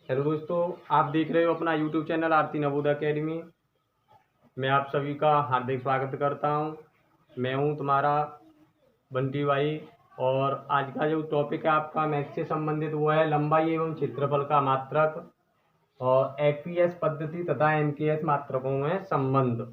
Hello दोस्तों, आप देख रहे हो अपना यूट्यूब चैनल आरती नवोदय अकेडमी। मैं आप सभी का हार्दिक स्वागत करता हूं। मैं हूं तुम्हारा बंटी भाई। और आज का जो टॉपिक है आपका मैथ से संबंधित वो है लंबाई एवं क्षेत्रफल का मात्रक और एफईएस पद्धति तथा एमकेएस मात्रकों में संबंध।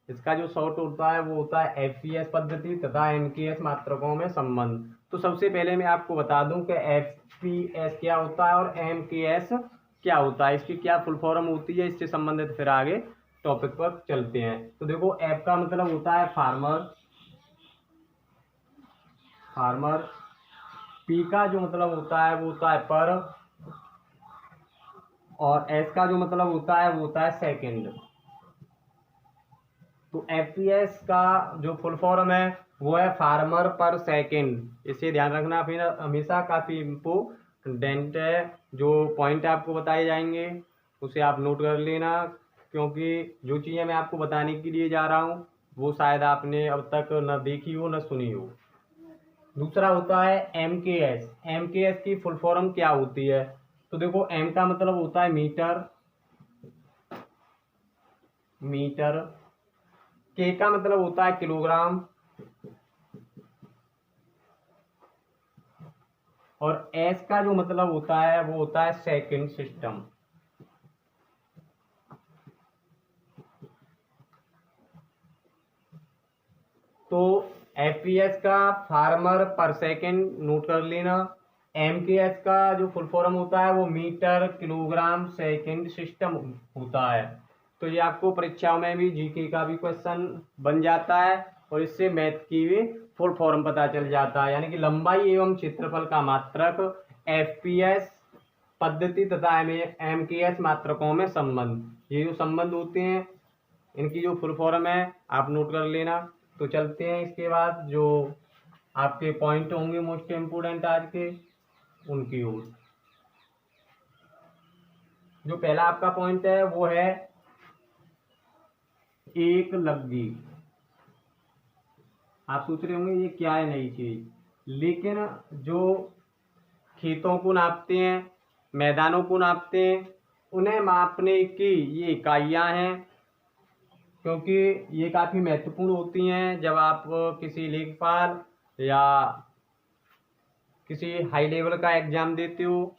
इसका जो शॉर्ट होता है वो होता है एफईएस पद्धति तथा एमकेएस मात्रकों में संबंध। तो सबसे पहले मैं आपको बता दूं कि एफईएस क्या होता है और एमकेएस क्या होता है, इसकी क्या फुल फॉर्म होती है, इससे संबंधित फिर आगे टॉपिक पर चलते हैं। तो देखो, एफ का मतलब होता है फार्मर। पी का जो मतलब होता है वो होता है पर, और एस का जो मतलब होता है वो होता है सेकंड। तो एफपीएस का जो फुल फॉर्म है वो है फार्मर पर सेकंड। इसे ध्यान रखना फिर हमेशा, काफ़ी इम्पोर्टेंट है। जो पॉइंट आपको बताए जाएंगे उसे आप नोट कर लेना, क्योंकि जो चीज़ें मैं आपको बताने के लिए जा रहा हूँ वो शायद आपने अब तक न देखी हो न सुनी हो। दूसरा होता है एमकेएस। एमकेएस की फुल फॉर्म क्या होती है? तो देखो, एम का मतलब होता है मीटर। के का मतलब होता है किलोग्राम, और एस का जो मतलब होता है वो होता है सेकंड सिस्टम। तो एफपीएस का फार्मर पर सेकंड नोट कर लेना। एमकेएस का जो फुल फॉर्म होता है वो मीटर किलोग्राम सेकंड सिस्टम होता है। तो ये आपको परीक्षाओं में भी जीके का भी क्वेश्चन बन जाता है, और इससे मैथ की भी फुल फॉर्म पता चल जाता है। यानी कि लंबाई एवं क्षेत्रफल का मात्रक, एफपीएस पद्धति तथा एमकेएस मात्रकों में संबंध। ये जो संबंध होते हैं इनकी जो फुल फॉर्म है आप नोट कर लेना। तो चलते हैं इसके बाद जो आपके पॉइंट होंगे मोस्ट इम्पोर्टेंट आज के, उनकी ओर। जो पहला आपका पॉइंट है वो है एक लग्गी। आप सोच रहे होंगे ये क्या है नई चीज, लेकिन जो खेतों को नापते हैं, मैदानों को नापते हैं, उन्हें मापने की ये इकाइयां हैं, क्योंकि ये काफ़ी महत्वपूर्ण होती हैं जब आप किसी लेखपाल या किसी हाई लेवल का एग्जाम देते हो,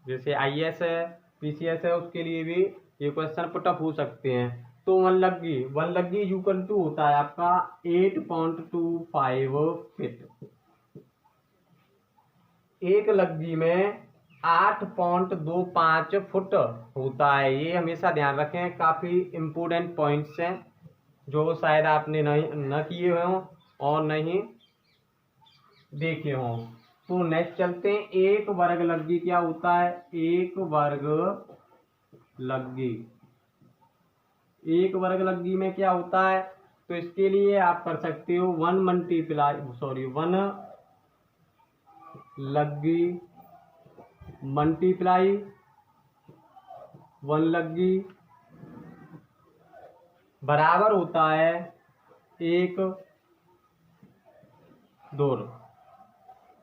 जैसे आईएएस है, पीसीएस है, उसके लिए भी ये क्वेश्चन पुटअप हो सकते हैं। तो वन लग्गी इक्वल टू होता है आपका 8.25 फीट। एक लग्गी में 8.25 फुट होता है। ये हमेशा ध्यान रखें, काफ़ी इम्पोर्टेंट पॉइंट्स हैं जो शायद आपने नहीं न किए हों और नहीं देखे हों। तो नेक्स्ट चलते हैं, एक वर्ग लग्गी क्या होता है? एक वर्ग लग्गी में क्या होता है? तो इसके लिए आप कर सकते हो वन लग्गी मल्टीप्लाई वन लग्गी बराबर होता है एक दूर।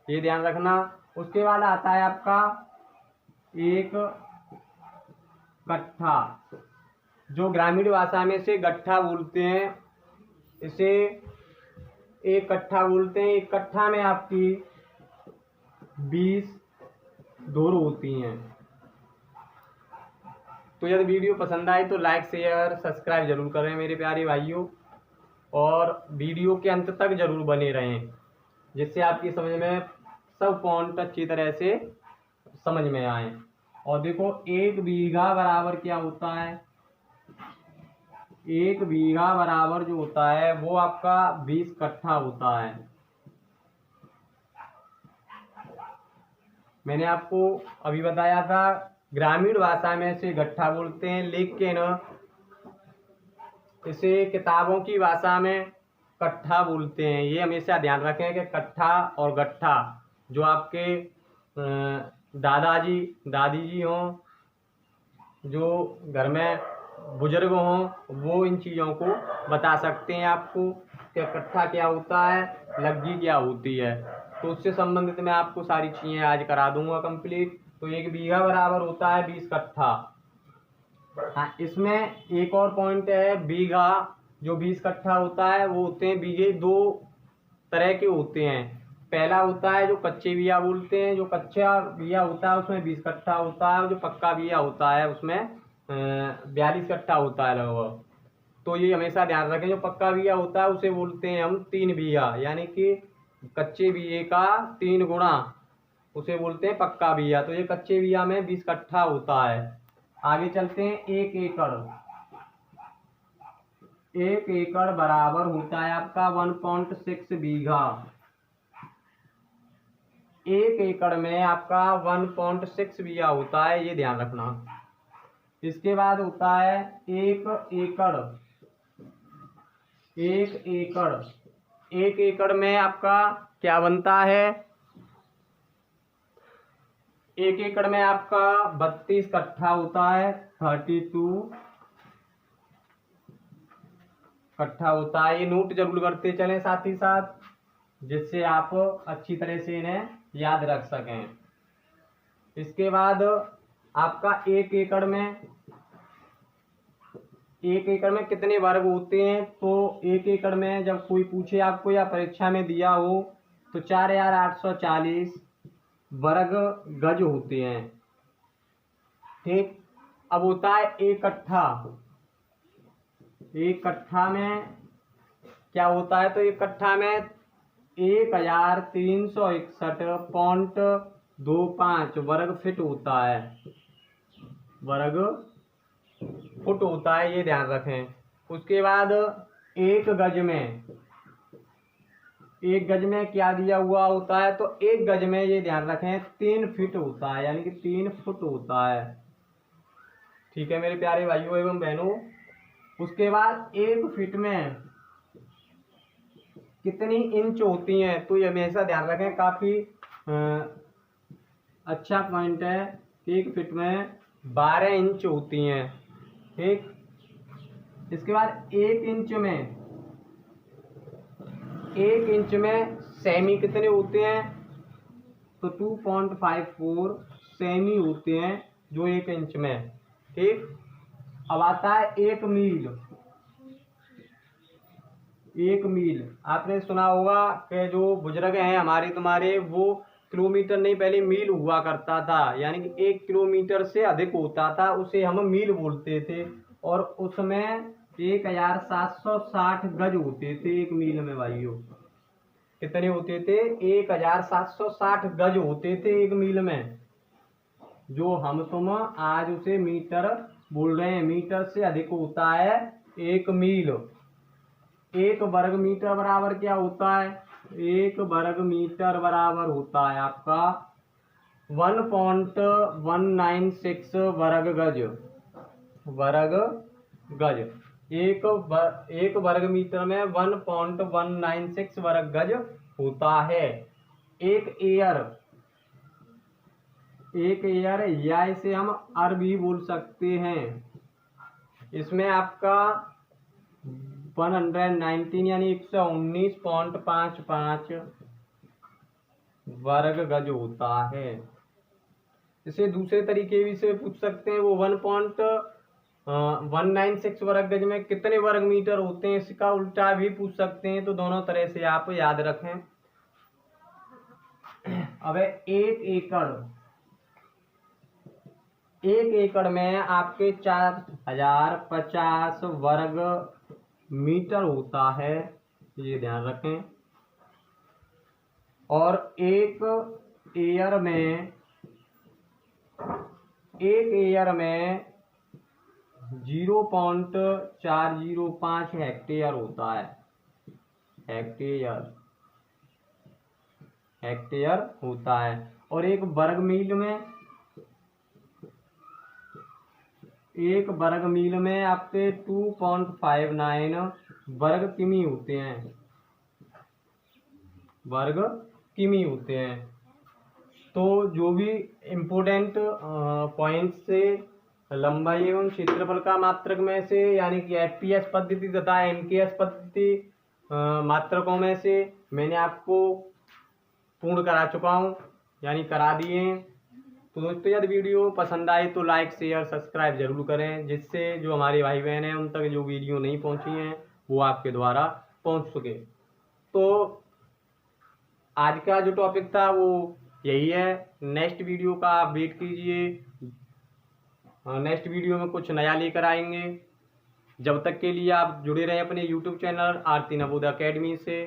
ये ध्यान रखना। उसके बाद आता है आपका एक गट्ठा, जो ग्रामीण भाषा में से गट्ठा बोलते हैं। इसे एक कट्ठा बोलते हैं। एक कट्ठा में आपकी 20 धुर होती हैं। तो यदि वीडियो पसंद आए तो लाइक शेयर सब्सक्राइब जरूर करें मेरे प्यारे भाइयों, और वीडियो के अंत तक जरूर बने रहें, जिससे आपकी समझ में सब पॉइंट अच्छी तरह से समझ में आए। और देखो, एक बीघा बराबर क्या होता है? एक बीघा बराबर जो होता है वो आपका 20 कट्ठा होता है। मैंने आपको अभी बताया था ग्रामीण भाषा में इसे गट्ठा बोलते हैं, लेकिन इसे किताबों की भाषा में कट्ठा बोलते हैं। ये हमेशा ध्यान रखें कि कट्ठा और गट्ठा, जो आपके दादाजी दादी जी हों, जो घर में बुजुर्ग हों, वो इन चीज़ों को बता सकते हैं आपको कि कट्ठा क्या होता है, लग्गी क्या होती है। तो उससे संबंधित मैं आपको सारी चीज़ें आज करा दूंगा कंप्लीट। तो 1 बीघा बराबर होता है 20 कट्ठा। हाँ, इसमें एक और पॉइंट है, बीघा जो 20 कट्ठा होता है वो होते हैं बीघे दो तरह के होते हैं। पहला होता है जो कच्चे बिया बोलते हैं, जो कच्चा बिया होता है उसमें 20 कट्ठा होता है, जो पक्का बिया होता है उसमें 42 कट्ठा होता है लगभग। तो ये हमेशा ध्यान रखें, जो पक्का बिया होता है उसे बोलते हैं हम 3 बीघा, यानी कि कच्चे बिये का 3 गुना उसे बोलते हैं पक्का बिया। तो ये कच्चे बिया में 20 कट्ठा होता है। आगे चलते हैं। 1 एकड़, 1 एकड़ बराबर होता है आपका 1.6 बीघा। 1 एकड़ में आपका 1.6 बीघा होता है, ये ध्यान रखना। इसके बाद होता है 1 एकड़। 1 एकड़, 1 एकड़ में आपका क्या बनता है? 1 एकड़ में आपका 32 कट्ठा होता है, 32 कट्ठा होता है। ये नोट जरूर करते चलें साथ ही साथ, जिससे आप अच्छी तरह से इन्हें याद रख सकें। इसके बाद आपका 1 एकड़ में, 1 एकड़ में कितने वर्ग होते हैं? तो 1 एकड़ में जब कोई पूछे आपको या परीक्षा में दिया हो तो 4840 वर्ग गज होते हैं। ठीक, अब होता है 1 कट्ठा। 1 कट्ठा में क्या होता है? तो 1 कट्ठा में 1361.25 वर्ग फीट होता है, वर्ग फुट होता है, ये ध्यान रखें। उसके बाद 1 गज में, 1 गज में क्या दिया हुआ होता है? तो 1 गज में ये ध्यान रखें 3 फीट होता है, यानी कि 3 फुट होता है। ठीक है मेरे प्यारे भाइयों एवं बहनों। उसके बाद 1 फीट में कितनी इंच होती हैं? तो ये हमेशा ध्यान रखें, काफी अच्छा पॉइंट है। 1 फीट में 12 इंच होती हैं। ठीक, इसके बाद 1 इंच में, 1 इंच में सेमी कितने होते हैं? तो 2.54 सेमी होते हैं जो 1 इंच में। ठीक, अब आता है 1 मील। 1 मील आपने सुना होगा कि जो बुजुर्ग हैं हमारे तुम्हारे, वो किलोमीटर नहीं पहले मील हुआ करता था, यानी कि 1 किलोमीटर से अधिक होता था उसे हम मील बोलते थे, और उसमें 1760 गज होते थे 1 मील में। भाइयों कितने होते थे? 1760 गज होते थे 1 मील में, जो हम तुम आज उसे मीटर बोल रहे हैं। मीटर से अधिक होता है 1 मील। 1 वर्ग मीटर बराबर क्या होता है? 1 वर्ग मीटर बराबर होता है आपका 1.196 वर्ग गज, वर्ग गज। एक वर्ग मीटर में 1.196 वर्ग गज होता है। एक एयर या इसे हम अर भी बोल सकते हैं, इसमें आपका 119 यानी 119.55 वर्ग गज होता है। इसे दूसरे तरीके भी से पूछ सकते हैं, वो 1.196 वर्ग गज में कितने वर्ग मीटर होते हैं, इसका उल्टा भी पूछ सकते हैं। तो दोनों तरह से आप याद रखें। अब 1 एकड़, 1 एकड़ में आपके 4050 वर्ग मीटर होता है, ये ध्यान रखें। और 1 एयर में 0.405 हेक्टेयर होता है, हेक्टेयर होता है। और 1 वर्ग मील में आपके 2.59 वर्ग किमी होते हैं, वर्ग किमी होते हैं। तो जो भी इम्पोर्टेंट पॉइंट से लंबाई एवं क्षेत्रफल का मात्रक में से, यानी कि एफपीएस पद्धति तथा एमकेएस पद्धति मात्रकों में से मैंने आपको पूर्ण करा चुका हूँ, यानी करा दिए हैं। तो दोस्तों यदि वीडियो पसंद आए तो लाइक शेयर सब्सक्राइब जरूर करें, जिससे जो हमारे भाई बहन हैं उन तक जो वीडियो नहीं पहुंची हैं वो आपके द्वारा पहुंच सके। तो आज का जो टॉपिक था वो यही है। नेक्स्ट वीडियो का आप वेट कीजिए, नेक्स्ट वीडियो में कुछ नया लेकर आएंगे। जब तक के लिए आप जुड़े रहें अपने यूट्यूब चैनल आरती नवोदय अकेडमी से।